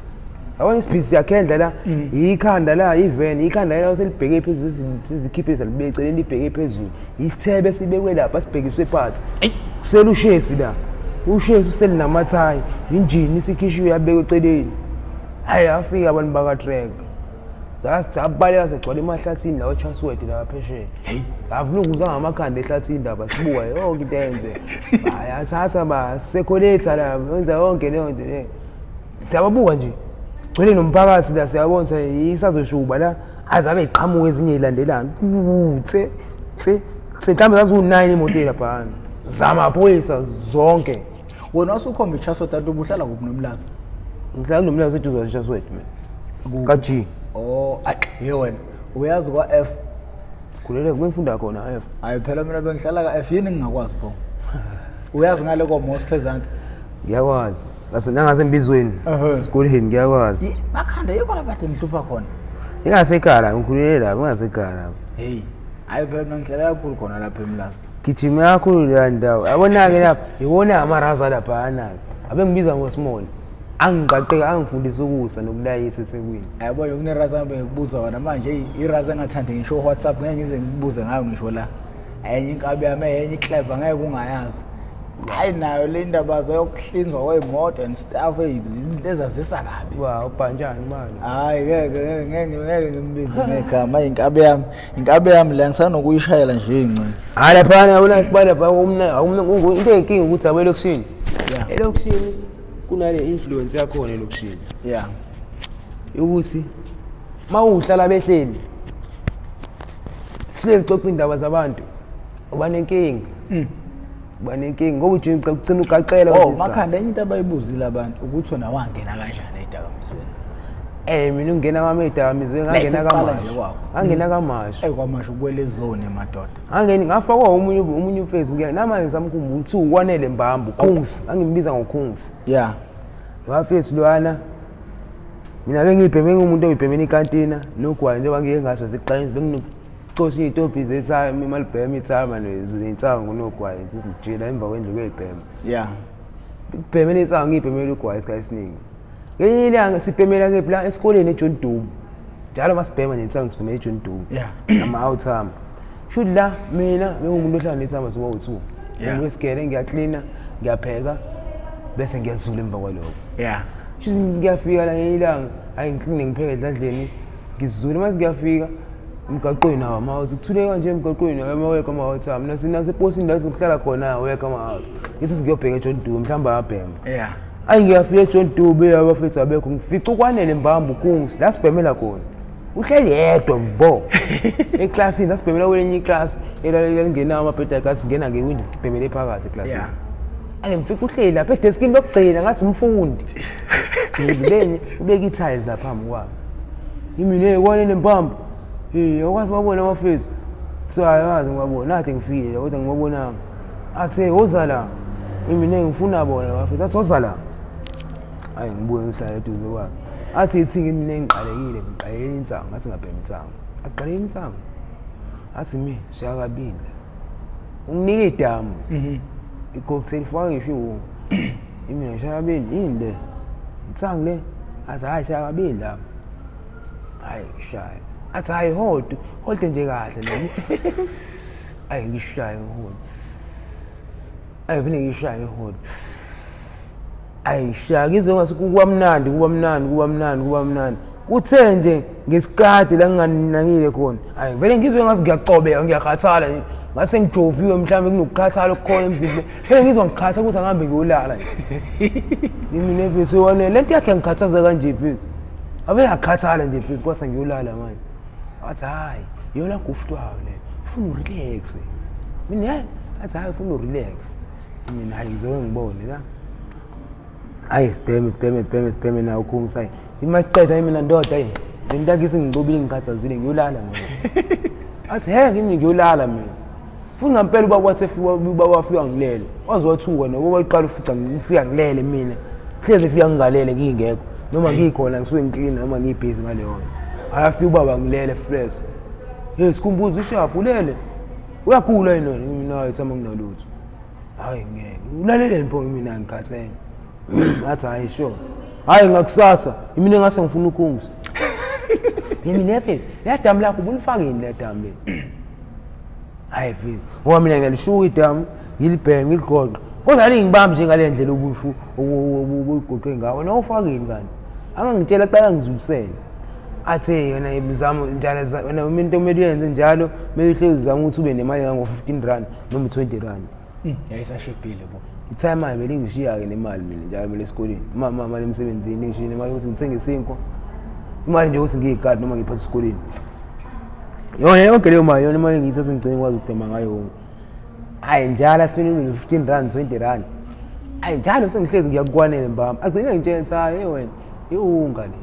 yabona isibhizi yakhendla la ikhanda la iveni ikhanda la selibheke phezulu sizikhiphe salibecele libheke phezulu isithebe sibekwe lapha sibhekiswe phansi selushesi la ushesi uselinamathaya injini isikhishiwe yabekwe eceleni hayi afika abantu baka-tracker sabaleka segcwala emahlathini lawo chaswede la phesheya savulunguza ngamakhanda ehlathini ndaba sibuka yonke into yenze bayathatha basekoletha la wenza yonke leyo nto siyababuka nje gcwele nomphakathi la siyabona ukuthi isazoshuba la azabe iqhamuka ezinye ilandelana mhlawumbe zaziwu-9 imoto lapha zamaphoyisa zonke wena wasukhomba ichaswede anti ubuhlala kuphi nomlazi ngihlala kunomlazi eduze kwachaswede mina ka-G wena uyazi kwa-F khuleleke bengifunda khona F hayi phela mina bengihlala ka-F yini ngingakwazi pho uyazi ngale koMosque ezantsi ngiyakwazi nangasembizweni esikoleni ngiyakwazi makhanda yikho lapha kade nihlupha khona ingasekhala ngikhulele lapho ingasekhala lapho hayi phela mina ngihlala kakhulu khona lapha emlazi gijima kakhulu leya ndawo yabona-ke lapha iwona amaraza laphana-ke abengibiza ngoSmall angiqaqeka angifundisa ukusa nokulayitha eThekwini yabo yokuneraza bekubuza wona manje iraza engathandi ngisho WhatsApp ngeke ngize ngibuze ngayo ngisho la enye inkabi yami enye clever ngeke ungayazi hayi nayo le ndaba zayokuhlinzwa kweyimoto and stuff izinto ezazisa kabi ubhanjani manje hayi ngeke ngimbize ngegama inkabi yami la ngisanokuyishayela nje incane laphana yabona sibala lapha into enkinga ukuthi abelokishini elokishini kunale influence yakhona elokishini ukuthi mawuhlala behleli hlezi xoxa indaba zabantu uba nenkinga ngoba ugcina ugacela makhanda enye into abayibuzile abantu ukuthi wena wangena kanjani edakamizweni mina ungena kwami edakamizweni ngangena kamasho kwamasho ukwele zone emadoda ngafakwa omunye ufezi ungena namanje ngisamkhumbula ukuthi ukwanele mbambo khungsi angimbiza ngokhungsi wafesi lwana mina bengibheme ngumuntu oyibhemeni ikantina nogwayi njengoba ngike ngaso ziqinise benginokucosha iy'tobhi zethayimi imalibhema ithayima nezinsango nogwayi sizijila emva kwendlu kwey'bhema kubhemeni insango ngiyibhemela ugwayi isikhathi esiningi ngenye ilanga sibhemela kephi la esikoleni eJohn Dube njalo masibhema nje ngisanga sibhema eJohn Doe nama outsama should la mina bengumuntu ohlala nethamba soba u2 ngiwesigele ngiyacleana ngiyapheka bese ngiyazula emva kwalokho should ngiyafika la ilanga hayi ngicleane ngipheke edlandleni ngizule mase ngiyafika umgaqweni nawo amawuthi kuthuleka nje emgaqweni amaweka amawuthi mina sinase posini la sihlala khona weka amawuthi ngithi sikuyobheka eJohn Doe mhlamba abhema ayi ngiyafika eJohn Doe beyabafethu abekho ngifica ukwanele mbamba ukungi la sibhemela khona uhleli yedwa mvo eclassini asibhemela kwelenye iclass elingena amabheda akathi ngena ngewindi sibhemele phakathi eclassini ayi ngifika uhleli lapha edeskini lokugcina ngathi umfundi ngizibenye ubeka i-tiles lapha phambi kwami imine ekwanele mbamba awukwazi babona abafethu so ayazi ngibabona nathi ngifikile kodwa ngibabonanga athi woza la imine ngifuna bona abafethu athi woza la ayi ngibuye ngihlala eduze kwami athi ithi mina ngiqalekile ngiqalekela insango ngathi ngabhema insango aqalekela insango athi mi shakabili unginike idamu i-cocktail faka ngisho imina shakabili yini le insango le athi hayi shakabili la hayi ngishaya athi hayi hold nje kahle le ayi ngishaya hold ayi vele ngishaya hold ayishaya ngizongase kuba mnandi kuthe nje ngesikade la nginganangile khona ayi vele ngizwe ngase ngiyacobeka ngiyakhathala ngase ngijoviwe mhlambe kunokukhathala okukhona emzimbeni phela ngizwa ngikhatha ukuthi angihambe ngiyolala mina bese wane lento yakhe ngikhathaza kanje phela avele akhathala nje phela kwathi ngiyolala manje athi hayi yona gufutwayo le ufuna urelax mina athi hayi ufuna urelax mina hayi ngizoke ngibone la ayi sibheme nawo khungisayi imasiqeda mina ndoda yini ngintaki singicobile ngikhathazile ngiyolala mina athi ngimi ngiyolala mina futhi ngempela uba wathi uba wafika ngilele wazothuka noba wayiqala ufica ngifika ngilele mina hleze efika ngingalele ngingekho noma ngikhona ngisuke ngiclean noma ngibhizi ngaleyo ayafika ubaba ngilele flat sikhumbuza ishaphu ulele uyagula yini mina hayi thama nginalutho hayi ngeke ulalele mpho mina ngikhathele athi hayi sure hayi ngakusasa mina ngase ngifuna ukhungisa mina phela ladamu lakho bulifakeni ladamu le hayi phela ngoba mina ngilishuka idamu ngilibheke ngiligoqa kodwa ali ngibambe nje ngale ndlela obufu obugoqe ngawo nawufakeni kanti angangitshela qala ngizulisele athi yena imizamo njalo wena umuntu omele uyenze njalo meyihle uzama ukuthi ube nemali ngo-15 noma 20 rand yayisashibhile bo i-time ayi belingishiya-ke nemali mina njalo mele esikoleni mali emsebenzini ngishiya nemali ukuthi ngithenge isinkwa imali nje ukuthi ngiyigadi noma ngiphathe esikoleni yona yonke leyo mali yona imali ngiyithathe ngigcine ngikwazi ukubhema ngayo hayi njalo asifini 15 rand 20 rand hayi njalo sengihlezi ngiyakukwanele mbamba agcine ngitshela hayi wena iwunga le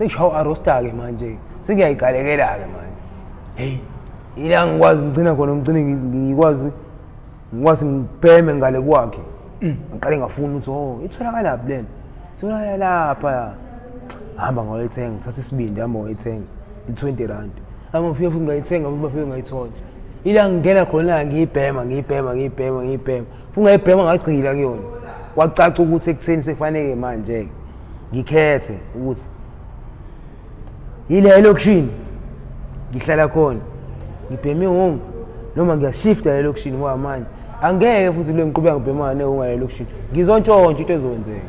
sengishawo arosta-ke manje sengiyayigalekela-ke manje hey ila ngikwazi ngigcina khona ngigcine ngikwazi ngibheme ngale kwakhe ngiqale ngafuna ukuthi itholakala lapha lena itholakala lapha hamba ngoyithenga ngithatha isibindi hamba ngoyithenga i-20 rand hamba ngifike futhi ngayithenga futhi bafike ngayithola ila ngingena khona ngiyibhema futhi ngayibhema ngagcila kuyona kwacaca ukuthi ekutheni sekufanele manje ngikhethe ukuthi yile elokishini ngihlala khona ngibheme wonke noma ngiyashifta elokishini ngoba manje angeke futhi le ngiqhubeka ngibhema neunga elokishini ngizontshontsha into ezenzeka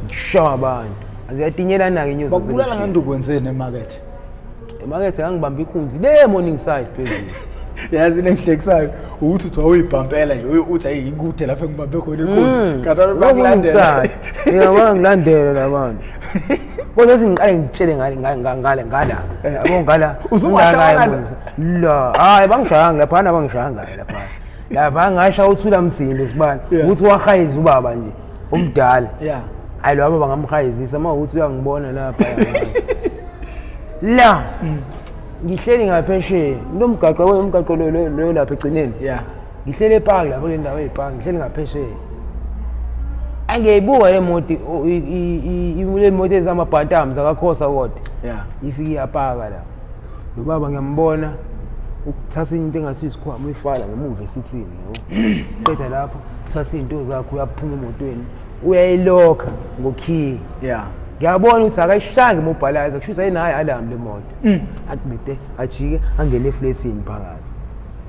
ngishawa abantu aziyatinyelana-ke inyosi bakubulala ngani ukwenzeni emakethe ngangibamba ikhunzi le morning side phezulu yazi lengihlekisayo ukuthi uthi wawuyibhampela nje uthi hayi ikude lapha engibambe khona ikhunzi kanti bakulandela ngilandela labantu kodwa singiqale ngitshele ngala yabo ngala uzungashayanga la hayi bangishayanga laphana bangishayanga lapha ngasha uthula msindo sibani ukuthi wahayiza ubaba nje omdala hayi lo baba bangamhayizisa uma ukuthi uyangibona lapha la ngihleli ngaphesheya umgaqo lo lapha egcineni ngihleli epark lapho le ndawo epark ngihleli ngaphesheya angiyibuka le moto ezamabhantamu zakakhosa kodwa ifike iyapaka la lo baba ngiyambona ukuthatha into engathi isikhwama uyifala ngemuva esithini yabo qeda lapho uthatha izinto zakho uyaphuma emotweni uyayilokha ngokhiye ngiyabona ukuthi akayishanga imobilizer kusho ayinayo alarm lemoto athi bete ajike angene eflatini phakathi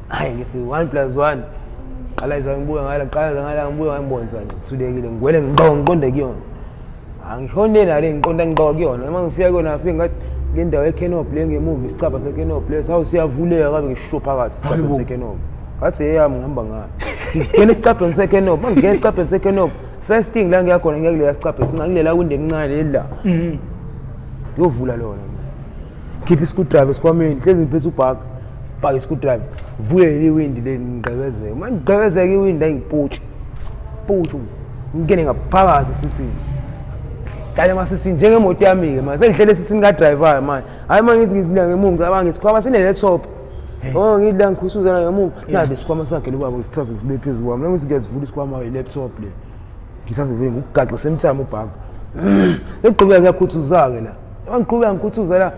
hayi ngithi 1+1 qalaza ngibuya ngala ngibuya ngibonza ngithulekile ngwele ngiqonde kuyona angishone nale ngiqonda ngiqoka kuyona uma ngifika kuyona ngafika ngathi le ndawo eCanop le ngemuva isicaba seCanop le sawu siyavuleka kabe ngisho phakathi isicaba seCanop ngathi yeyami ngihamba ngayo ngene isicaba seCanop mangene isicaba seCanop first thing la ngiyakhona ngiyakule isicaba singakulela window encane la yovula lona keep screwdriver sikwameni hlezi ngiphethe ubhaka bhaka iscrewdriver vule le window le ngigqebezeke manje ngigqebezeke iwindow ayingiputshi ngene ngaphakathi sithini kanye masisi njengemoto yami ke manje sengihlele sithini ka driver manje hayi manje ngizidla ngemuva ngicabanga ngisikhwama sine laptop ngidla ngikhusuza ngemuva nathi isikhwama sakhe lokubaba ngisithatha ngibe phezulu kwami la ngithi ngiyazivula isikhwama i-laptop le ngisazivule ngokugaxa semthamo ubhaka ngigqibeka ngiyakhuthuza-ke la ngiqhubeka ngikhuthuza la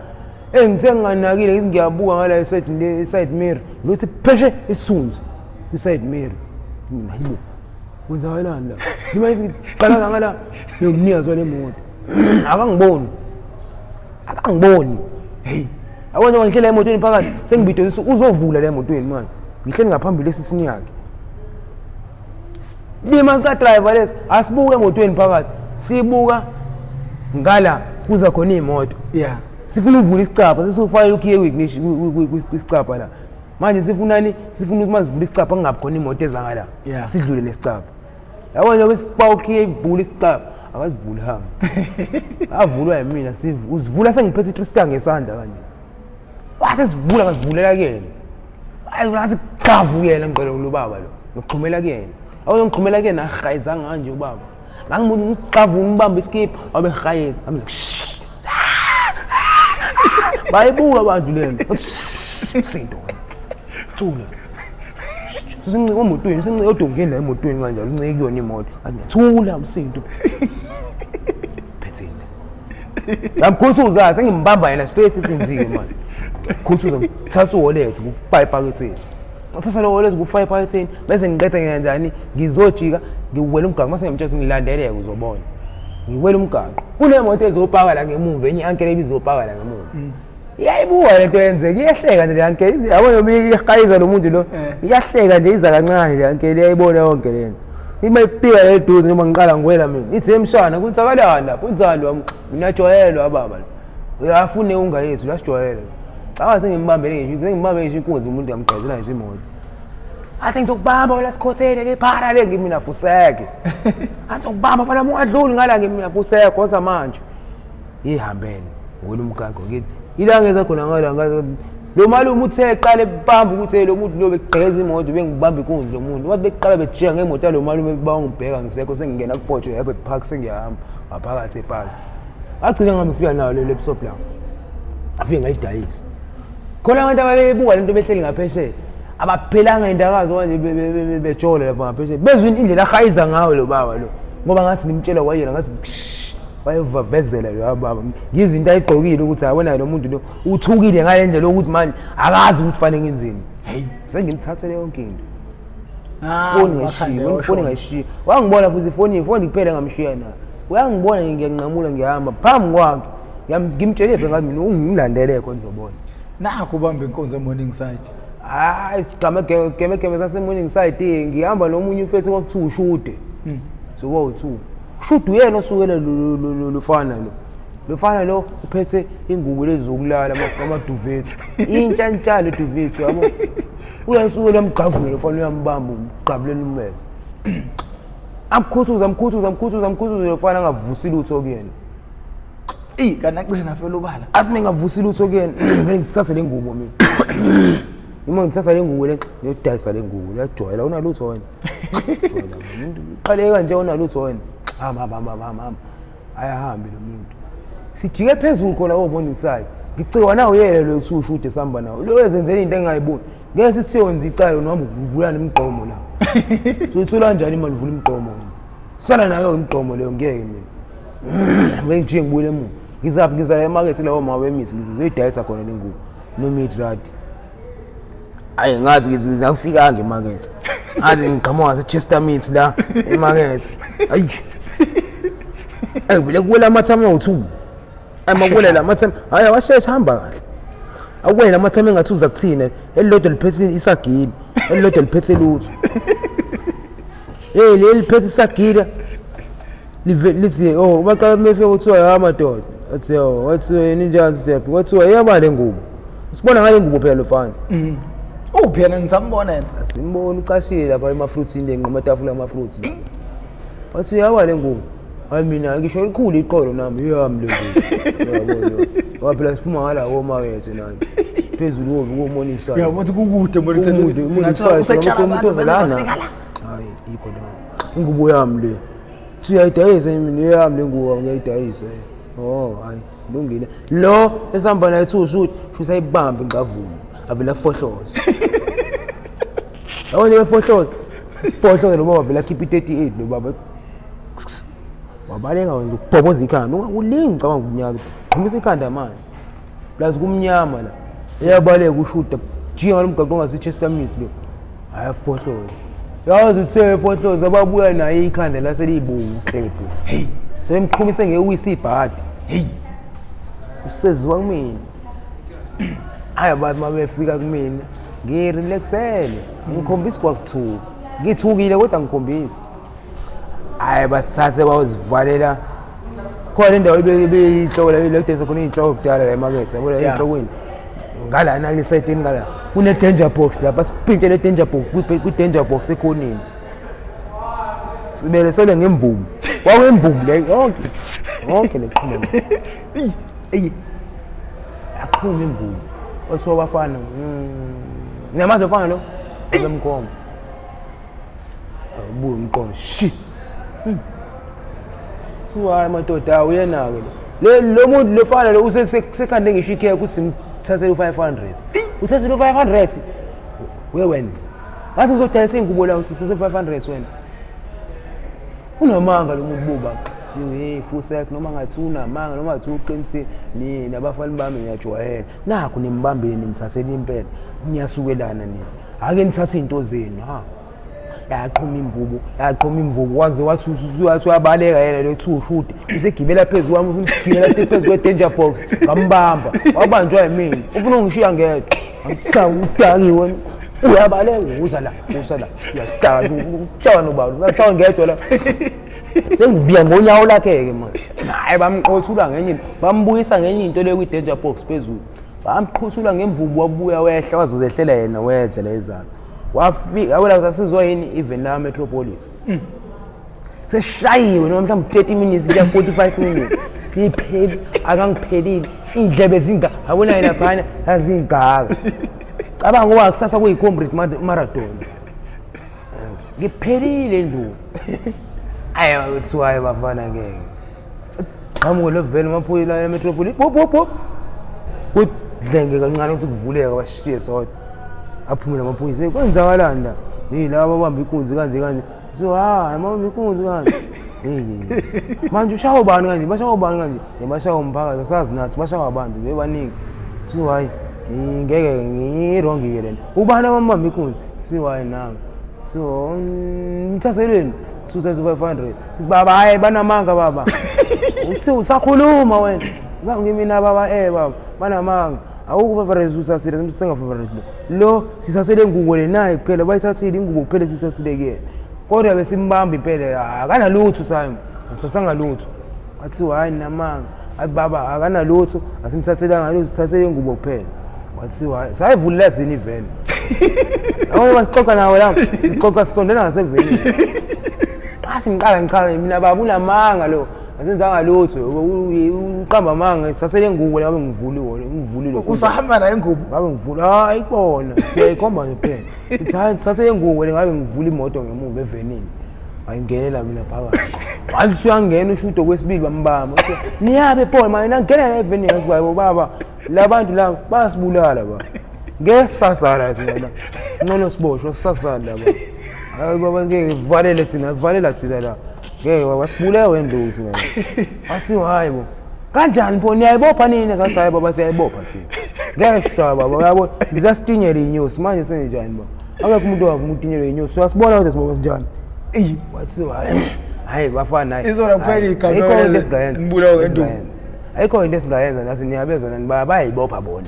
ngithe nginganakile ngithi ngiyabuka ngala i-side mirror ngithi pheshe isunzi i-side mirror hayibo kwenzakalani la nima ngiqala ngala yokunikazwa le moto akangiboni hey awona ngihlele emotweni phakathi sengibidozisa uzovula le motweni manje ngihleli ngaphambili esisini yakhe lima sika driver lesi asibuke emotweni phakathi sibuka ngala kuza khona imoto sifuna uvula isicapha sesifaka ukhiye kwisicapha la manje sifunani sifuna ukuthi masivula isicapha kungabi khona imoto ezangala sidlule lesicapha yabona besifaka ukhiye ivula isicapha akazivuli hanga avulwa yimina uzivula sengiphethe itrista ngesandla kanje wathi sivula ngazivulela kuyena hayi ngathi qavu yena ngicela kulobaba lo ngixhumela kuyena awona ngixhumela kuyena ahayizanga kanje ubaba ngangibona uqavu ngibamba iskip abe hayeza ami bayibuka abantu lento sinto thula since emotweni since odongeni la emotweni kanjalo unceke kuyona imoto thula umsinto phethini ngamkhuthuza sengimbamba yena straight kunzike manje khuthuza ngithatha uwallet ku5 phakethini ngithatha lo wallet ku5 phakethini bese ngiqeda kanjani ngizojika ngiwela umgaqo mase ngiyamtshela ngilandeleke uzobona ngiwela umgaqo kule moto ezopaka la ngemuva enye ankele ibizopaka la ngemuva iyayibuka lento yenzeka iyahleka nje le ankele yabona yomiyiqhayiza lo muntu lo iyahleka nje iza kancane le ankele iyayibona yonke lento ima ifika le duze noma ngiqala ngiwela mina ithi emshana kwenzakalani lapho kwenzani wami ngiyajwayelwa baba uyafune ungayethu lasijwayele cha sengimbambele nje sengimbambe nje inkunzi umuntu yamgqezela nje imoto athi ngizokubamba wala sikhothele lephara le ngimina fuseke athi ukubamba bala mungadluli ngala ngimina fuseke kodwa manje ihambene ngolo umgaqo ngithi ilangeza khona ngala lo malume uthe eqale ebamba ukuthi lo muntu lo begqeza imoto bengibamba inkunzi lo muntu wathi beqala bejiya ngemoto lo malume bawungibheka ngisekho sengingena kuPorto Airport Park sengiyahamba ngaphakathi epark agcina ngamfika nayo le laptop la afike ngayidayisa khona abantu ababebuka lento behleli ngaphesheya abaphelanga indakazo manje bejola lapha ngaphesheya bezwini indlela ahayiza ngayo lo baba lo ngoba ngathi ngimtshela kwayena ngathi wayevavezela lo baba ngizinto ayigqokile ukuthi abona lo muntu lo uthukile ngale ndlela ukuthi manje akazi ukuthi fanele ngenzeni hey sengimthathele yonke into phone ngishiya wangibona futhi ifoni kuphela ngamshiya na uyangibona ngiyanqamula ngiyahamba phambi kwakhe ngimtshele phe ngathi mina ungilandele khona uzobona nakho ubamba inkonzo morning side hayi geme sase morning side ngihamba nomunye mfethu kwakuthiwa ushude so kwawu2 ushude uyena osukela lo fana lo uphethe ingubo lezi zokulala amaduvethu intsha le duvethu yabo uyasukela emgqavuni lo fana uyambamba uqabuleni ummese amkhuthuza lo fana angavusile utho kuyena kana cina phela ubala athi ngingavusile utho kuyena vele ngithatha le ngubo mina uma ngithatha le ngubo le ngiyodayisa le ngubo liyajwayela unalutho wena jwayela umuntu uqale kanje unalutho wena hamba ayahambe lo muntu sijike phezulu khona morning side ngicikwa nawo yele lo kuthi ushude sihamba nawo lo ezenzela into engayiboni ngeke sithi yonza icala noma uvula nemigqomo la so ithola kanjani imali uvula imigqomo sala nayo imigqomo leyo ngeke mina ngeke ngibuyele emuva ngiza emarket lawo mawe emithi ngizoyidayisa khona le ngubo no midrad ayi ngathi ngizafika ngemarket athi ngiqhamuka se Chester Meats la emarket ayi Vele kuwela amathama awu2. Amakuwela lamathama hayi awashesha hamba kahle. Akuwela lamathama engathi uza kuthina elilodwa liphethe isagili, elilodwa liphethe lutho. Leli liphethe isagila. Lithi oh baka mefe uthiwa ya madoda. Athi oh wathi ninjani step. Wathiwa yaba le ngubo. Sibona ngale ngubo phela lofana. Phela ngisambona yena. Asimbona ucashile lapha emafruitsini enqamatafula amafruits. Wathi yaba le ngubo. Hayi mina ngisho likhulu iqolo nami yami le ngubo. Yabo. Waphela siphuma ngala womakethe nani. Phezulu wobi komonisa. Uyabona kukude monisa. Usayitshala umuntu lana. Hayi yikho la. Ingubo yami le. Siyayidayisa mina yami le ngubo ngiyayidayisa. Oh hayi lungile. Lo esihamba naye ushuthi usayibamba ingavuma. Avela fohloza. Awona fohloza. Fohloza lo baba vela keep 38 lo baba. Wabaleka ngokubhoboza ikhanda. Ulingi ngicabanga ukunyaka. Ngimisa ikhanda manje. Plus kumnyama la. Eyabaleka ushuta. Jinga lomgaqo ongasi Chester Meat lo. Hayi fohloza. Yazi uthe fohloza ababuya naye ikhanda la selibungu xephu. Hey. Semqhumise ngewisi ibhadi. Hey. Useziwa kumina. Hayi abantu mabefika kumina ngirelaxele ngikhombisa kwakuthuka ngithukile kodwa ngikhombisa hayi basathe bayozivalela khona indawo ibeyinhloko la ledesa khona inhloko kudala la emakethe yabo la enhlokweni ngala nali side ngala kune danger box lapha sipinte le danger box ku danger box ekhoneni sibele sele ngemvumo wawemvumo le yonke leqhuma aqhuma imvumo othiwa bafana namazi ofana lo ezemkhomo abuye umqondo shi thiwa madoda uyena ke lo muntu lofana lo usesekhande ngisho ikhe ukuthi ngithathele u500 uthathele u500 wena ngathi uzodayisa ingubo la uthathele u500 wena unamanga lo muntu buba hey full self noma ngathi unamanga noma ngathi uqinisile ni nabafana bami ngiyajwayela nakho nimbambile nimthathele impela ngiyasukelana nini ake nithathe into zenu yaqhuma imvubu waze wathi wabaleka yena lo thushuti usegibela phezulu wami ufuna ukugibela phezulu kwe-danger box ngambamba wabanjwa yimina ufuna ungishiya ngedwa angicanga wena uyabaleka uza la uyaqala utshawa nobalo ungashawa ngedwa la sengiviya ngonyawo lakhe-ke manje hayi bamqothula ngenye bambuyisa ngenye into leyo kwi-danger box phezulu bamqhuthula ngemvubu wabuya wehla wazozehlela yena wedla la ezakhe wafika awela kusasizwa yini even la metropolis seshayiwe noma mhlawumbe 30 minutes ya 45 minutes sipheli akangiphelile indlebe zinga abona yena phana azingaka cabanga ngoba kusasa kuyikombrate marathon ngiphelile ndlu ayo kuthiwa bafana ngeke qamuke lo vele maphoyi la metropolis pop kudlenge kancane ukuvuleka washiye sodwa aphumela amaphoyisa kwenzakalani la yilabo abamba ikunzi kanje so mama ikunzi kanje manje ushawo bani kanje bashawo bani kanje bashawo umphakathi asazi nathi bashawo abantu bebaningi so hayi ngeke ngirongi lena ubani abamba ikunzi so hayi nami so ngithaseleni 2500 baba hayi banamanga baba uthi usakhuluma wena uzangimina baba baba banamanga awukufavorite usasile semsengafavorite lo sisasele ingubo le naye kuphela bayithathile ingubo kuphela sithathile ke kodwa besimbamba impela akanalutho sami asasangalutho wathi hayi namanga athi baba akanalutho asimthathela ngalutho sithathele ingubo kuphela wathi hayi sayivulela zini iveni awuba sixoxa nawe la sixoxa sisondela ngaseveni ngiqala mina baba unamanga lo asenzanga lutho uqamba amanga sasele ngubo la ngivulile usahamba naye ngubo ngabe ngivula hayi kubona siyayikhomba nje phela sasele ngubo le ngabe ngivula imoto ngemuva evenini ayingenela mina phakathi wathi siyangena ushudo kwesibili bambamba niyabe Paul manje ngena evenini ngathi baba labantu la basibulala ba ngesasala thina ngcono siboshwe sasala ba hayi baba ngeke valela thina la ngeke wasibulala wendoda thina athi hayi bo kanjani pho niyayibopha nini ngathi hayi baba siyayibopha thina ngeshwa baba yabo ngizasitinyela inyosi manje senjani ba akekho umuntu owavuma utinyela inyosi wasibona ukuthi sibaba sinjani wathi hayi bafana hayi izona kuphela igama ayikho into esingayenza ngibulawa ngenduku ayikho into esingayenza nasi niyabezona bayayibopha bona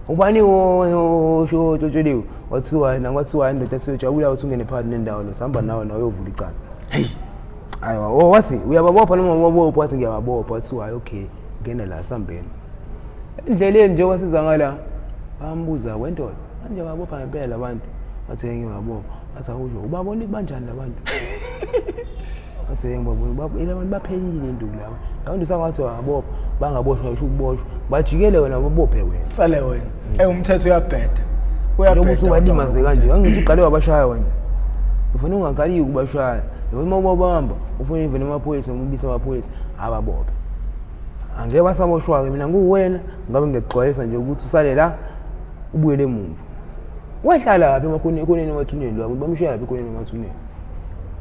ubani oshotsheliwe wathiwa nakwathiwa indoda esiyojabula ukuthi ungene phakathi nendawo lo sihamba nawe uyovula icala hey ayiwa wathi uyababopha noma wabopha wathi ngiyababopha wathi hayi okay ngene la sambeni endleleni nje wasiza ngala bambuza wendoda manje babopha ngempela abantu wathi ngiyababopha wathi awusho ubabona kanjani labantu wathi ngiyababona abantu baphelile induku laba abantu sakwathi wabopha bangaboshwa ngisho ukuboshwa bajikele wena babophe wena sale wena umthetho uyabheda uyobuthi walimaze kanje angithi uqale wabashaya wena ufuna ungaqali ukubashaya noma ubabamba ufuna ivene amaphoyisa umbisa amaphoyisa ababophe angeke basaboshwa mina nguwena ngabe ngixwayisa nje ukuthi usale la ubuyele emuva wahlala lapha emakhoneni emathuneni lwabo bamshiya lapha ekhoneni emathuneni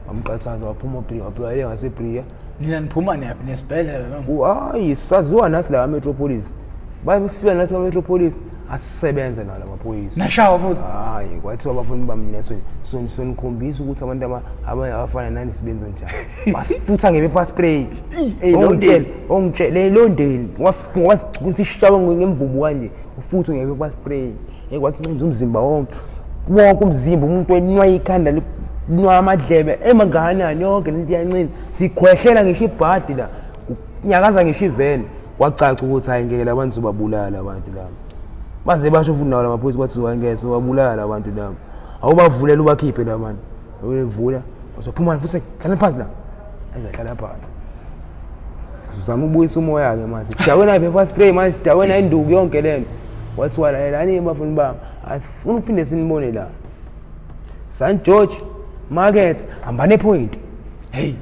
bamqathaza waphuma priya waphila ngasepriya nina niphuma naphi nesibhedlela noma hayi saziwa nasi la metropolis bayifika nathi metropolis asisebenza nala maphoyisa nashawa futhi hayi kwathiwa abafuni bamneso sonikhombisa ukuthi abantu abafana nani sibenza njani basifutha ngepaper spray ongitshele London wathi sishawa ngemvubu kanje ufuthe ngepaper spray ekwacinza umzimba wonke umzimba umuntu wenwa ikhanda linwa amadlebe emanganani yonke lento iyancina sikhwehlela ngisho ibhadi la nyakaza ngisho ivene kwacaca ukuthi ayingeke labantu babulala abantu laba baze basho futhi nawo lamaphoyisa kwathi wangese wabulala abantu laba awubavulela ubakhiphe labantu uyevula uzophuma futhi hlala phansi la ayihlala phansi sizama ukubuyisa umoya yakhe manje sidawena ipaper spray manje sidawena induku yonke lento wathi walalani bafuni bami afuna uphinde sinibone la St George Market ambane point hey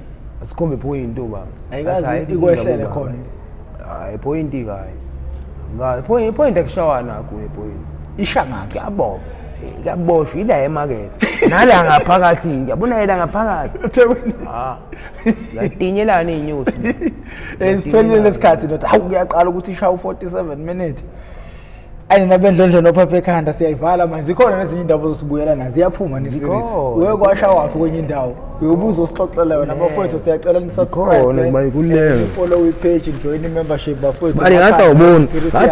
asikhombe point baba ayikazi ikwehlele khona hayi point kayi point akushawana kuye point isha ngaphi yabo yaboshwa ila emarket nala ngaphakathi ngiyabona ila ngaphakathi yatinyelana inyusi esiphelile lesikhathi nothi hawu kuyaqala ukuthi ishawa 47 minutes ayinabendlondlo nophaphe ekhanda siyayivala manje zikhona nezinye indaba zosibuyela nazo ziyaphuma neseries uye kwasha wapi kwenye indawo uyobuza usixoxela yona bafowethu siyacela ni subscribe follow i-page join i-membership bafowethu bali ngathi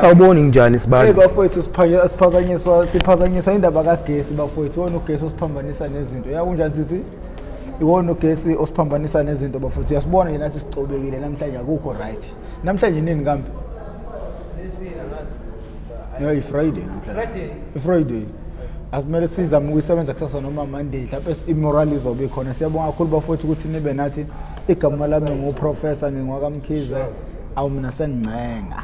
awuboni njani sibali bafowethu siphazanyiswa indaba kagesi bafowethu wona ugesi osiphambanisa nezinto yakunjani sisi iwona ugesi osiphambanisa nezinto bafowethu uyasibona nje nathi sicobekile namhlanje akukho right namhlanje nini kambe yeah, Friday. Asimele sizama ukuyisebenza kusasa noma Monday mhlawumbe immoral izobe khona. Siyabonga kakhulu bafowethu ukuthi nibe nathi igama lami nguprofessor ngingwakamkhize awu mina sengcenga.